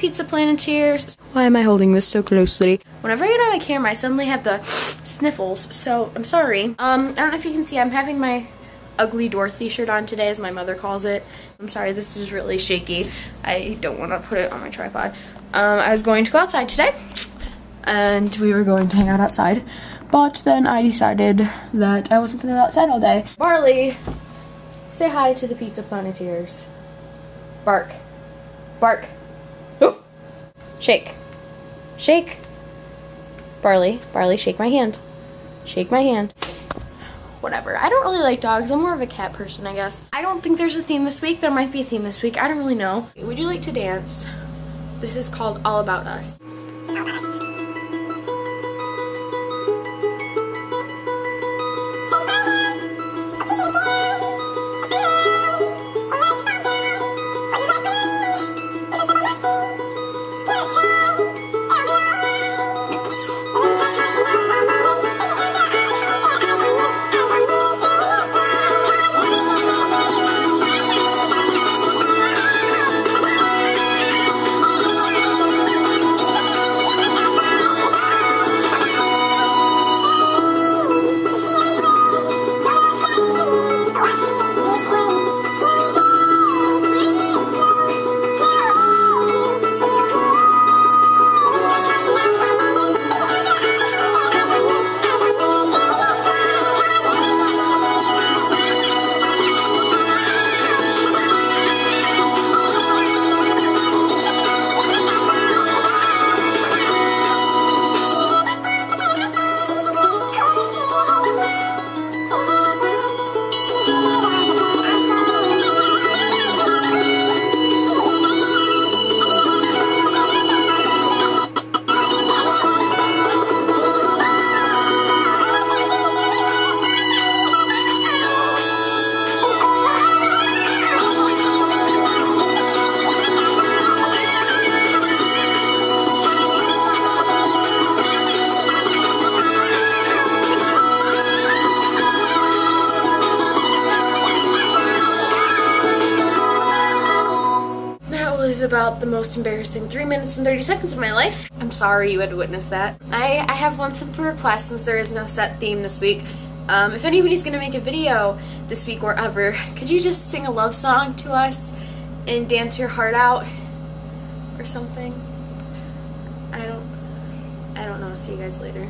Pizza Planeteers. Why am I holding this so closely? Whenever I get on my camera, I suddenly have the sniffles, so I'm sorry. I don't know if you can see, I'm having my Ugly Dorothy shirt on today, as my mother calls it. I'm sorry, this is really shaky. I don't want to put it on my tripod. I was going to go outside today, and we were going to hang out outside, but then I decided that I wasn't going to go outside all day. Barley, say hi to the Pizza Planeteers. Bark. Bark. Oof. Shake. Shake. Barley. Barley, shake my hand. Shake my hand. Whatever. I don't really like dogs. I'm more of a cat person, I guess. I don't think there's a theme this week. There might be a theme this week. I don't really know. Would you like to dance? This is called All About Us. About the most embarrassing 3 minutes and 30 seconds of my life. I'm sorry you had to witness that. I have one simple request since there is no set theme this week. If anybody's gonna make a video this week or ever, could you just sing a love song to us and dance your heart out or something? I don't know. See you guys later.